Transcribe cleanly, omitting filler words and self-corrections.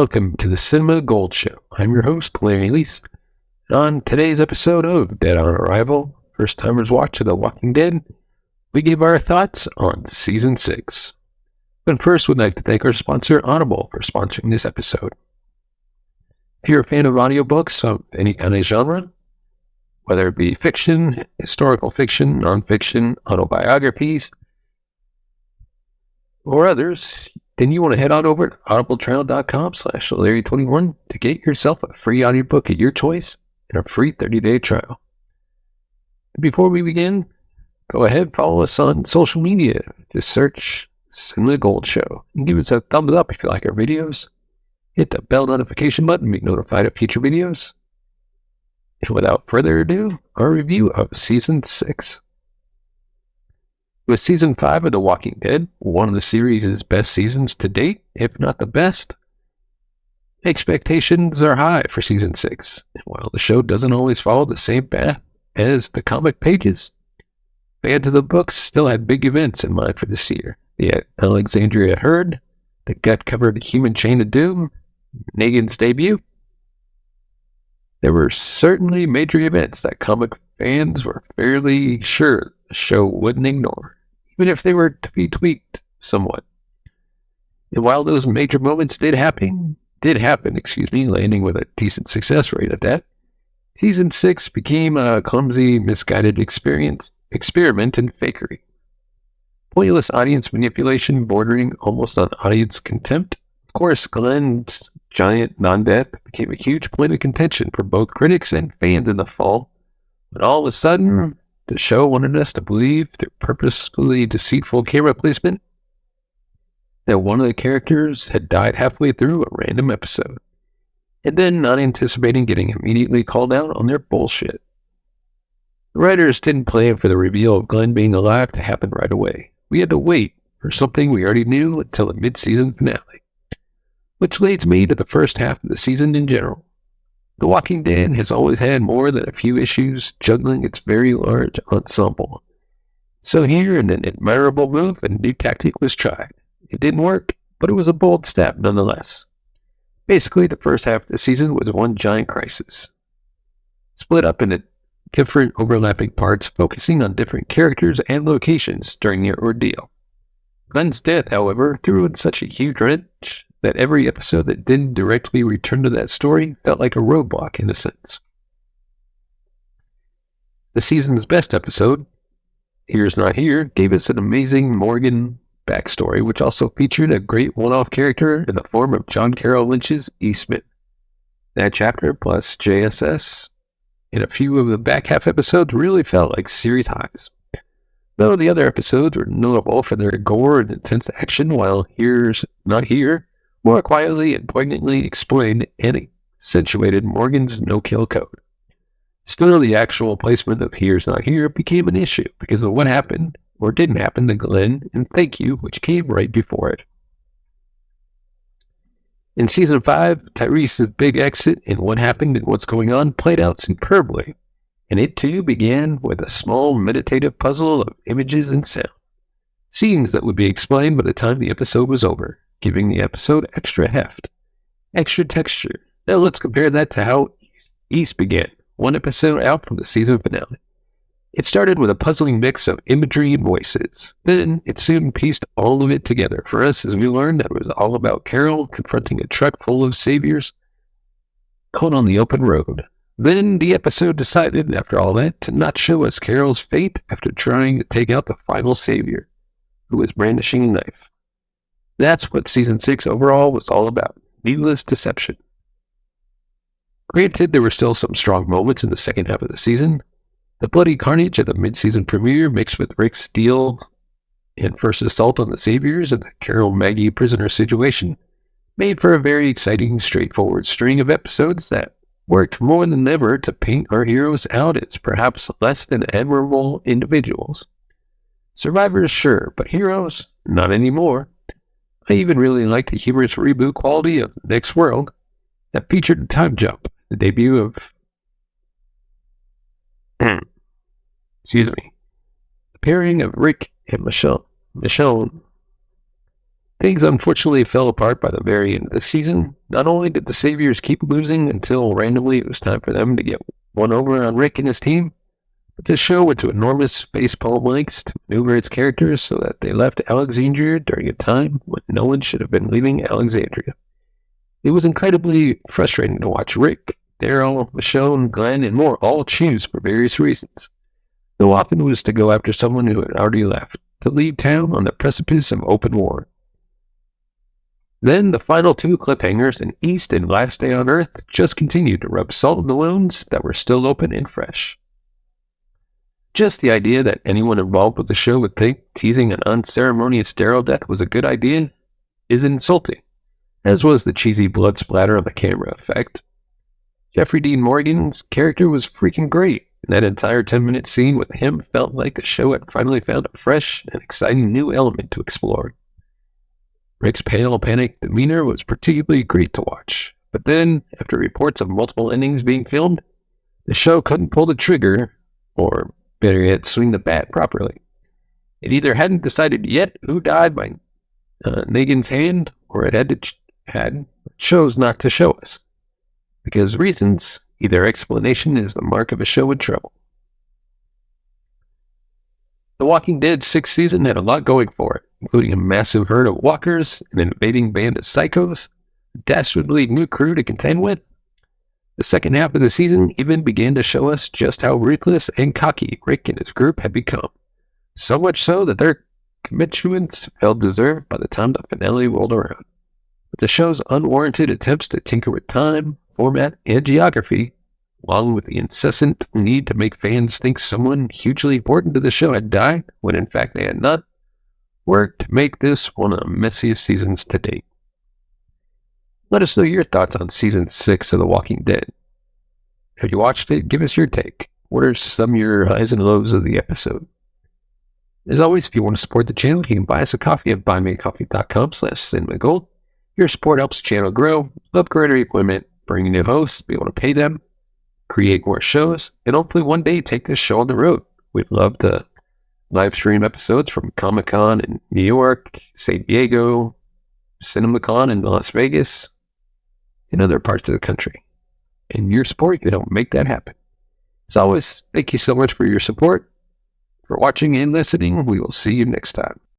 Welcome to the Cinema Gold Show. I'm your host, Larry Lease. On today's episode of Dead on Arrival, First Timers Watch of The Walking Dead, we give our thoughts on Season 6. But first, we'd like to thank our sponsor, Audible, for sponsoring this episode. If you're a fan of audiobooks of any kind of genre, whether it be fiction, historical fiction, nonfiction, autobiographies, or others, then you want to head on over to audibletrial.com/Larry21 to get yourself a free audiobook of your choice and a free 30-day trial. Before we begin, go ahead, follow us on social media. Just search Cinema Gold Show and give us a thumbs up if you like our videos. Hit the bell notification button to be notified of future videos. And without further ado, our review of Season 6. With Season 5 of The Walking Dead, one of the series' best seasons to date, if not the best, expectations are high for Season 6. And while the show doesn't always follow the same path as the comic pages, fans of the books still had big events in mind for this year. The Alexandria Herd, the gut-covered human chain of doom, Negan's debut. There were certainly major events that comic fans were fairly sure the show wouldn't ignore, even if they were to be tweaked somewhat. And while those major moments did happen, landing with a decent success rate at that, Season 6 became a clumsy, misguided experiment in fakery. Pointless audience manipulation bordering almost on audience contempt. Of course, Glenn's giant non-death became a huge point of contention for both critics and fans in the fall, but all of a sudden, the show wanted us to believe through purposefully deceitful camera placement that one of the characters had died halfway through a random episode, and then not anticipating getting immediately called out on their bullshit. The writers didn't plan for the reveal of Glenn being alive to happen right away. We had to wait for something we already knew until the mid-season finale, which leads me to the first half of the season in general. The Walking Dead has always had more than a few issues juggling its very large ensemble. So here, an admirable move and new tactic was tried. It didn't work, but it was a bold step nonetheless. Basically, the first half of the season was one giant crisis, split up into different overlapping parts, focusing on different characters and locations during the ordeal. Glenn's death, however, threw in such a huge wrench that every episode that didn't directly return to that story felt like a roadblock in a sense. The season's best episode, Here's Not Here, gave us an amazing Morgan backstory, which also featured a great one-off character in the form of John Carroll Lynch's Eastman. That chapter, plus JSS, and a few of the back half episodes really felt like series highs. Though the other episodes were notable for their gore and intense action, while Here's Not Here more quietly and poignantly explained and accentuated Morgan's no-kill code. Still, the actual placement of Here's Not Here became an issue because of what happened or didn't happen to Glenn and Thank You, which came right before it. In Season 5, Tyrese's big exit and what happened and what's going on played out superbly, and it too began with a small meditative puzzle of images and sound. Scenes that would be explained by the time the episode was over, giving the episode extra heft, extra texture. Now let's compare that to how East began, one episode out from the season finale. It started with a puzzling mix of imagery and voices. Then it soon pieced all of it together for us as we learned that it was all about Carol confronting a truck full of saviors out on the open road. Then the episode decided, after all that, to not show us Carol's fate after trying to take out the final savior, who was brandishing a knife. That's what Season 6 overall was all about, needless deception. Granted, there were still some strong moments in the second half of the season. The bloody carnage at the mid-season premiere mixed with Rick's deal and first assault on the Saviors and the Carol-Maggie prisoner situation made for a very exciting, straightforward string of episodes that worked more than ever to paint our heroes out as perhaps less than admirable individuals. Survivors, sure, but heroes, not anymore. I even really liked the humorous reboot quality of Next World that featured a time jump, the debut of the pairing of Rick and Michonne Things unfortunately fell apart by the very end of the season. Not only did the Saviors keep losing until randomly it was time for them to get one over on Rick and his team, but the show went to enormous facepalm lengths to maneuver its characters so that they left Alexandria during a time when no one should have been leaving Alexandria. It was incredibly frustrating to watch Rick, Daryl, Michonne, Glenn, and more all choose for various reasons. Though often it was to go after someone who had already left, to leave town on the precipice of open war. Then the final two cliffhangers in East and Last Day on Earth just continued to rub salt in the wounds that were still open and fresh. Just the idea that anyone involved with the show would think teasing an unceremonious Daryl death was a good idea is insulting, as was the cheesy blood splatter on the camera effect. Jeffrey Dean Morgan's character was freaking great, and that entire 10-minute scene with him felt like the show had finally found a fresh and exciting new element to explore. Rick's pale, panicked demeanor was particularly great to watch, but then, after reports of multiple endings being filmed, the show couldn't pull the trigger, or better yet, swing the bat properly. It either hadn't decided yet who died by Negan's hand, or it had chose not to show us. Because reasons, either explanation is the mark of a show in trouble. The Walking Dead 6th season had a lot going for it, including a massive herd of walkers, an invading band of psychos, a dastardly new crew to contend with. The second half of the season even began to show us just how ruthless and cocky Rick and his group had become. So much so that their commitments felt deserved by the time the finale rolled around. But the show's unwarranted attempts to tinker with time, format, and geography, along with the incessant need to make fans think someone hugely important to the show had died, when in fact they had not, worked to make this one of the messiest seasons to date. Let us know your thoughts on Season 6 of The Walking Dead. Have you watched it? Give us your take. What are some of your highs and lows of the episode? As always, if you want to support the channel, you can buy us a coffee at buymeacoffee.com/cinemagold. Your support helps the channel grow, upgrade our equipment, bring new hosts, be able to pay them, create more shows, and hopefully one day take this show on the road. We'd love to live stream episodes from Comic-Con in New York, San Diego, CinemaCon in Las Vegas, and other parts of the country. And your support can help make that happen. As always, thank you so much for your support, for watching and listening. We will see you next time.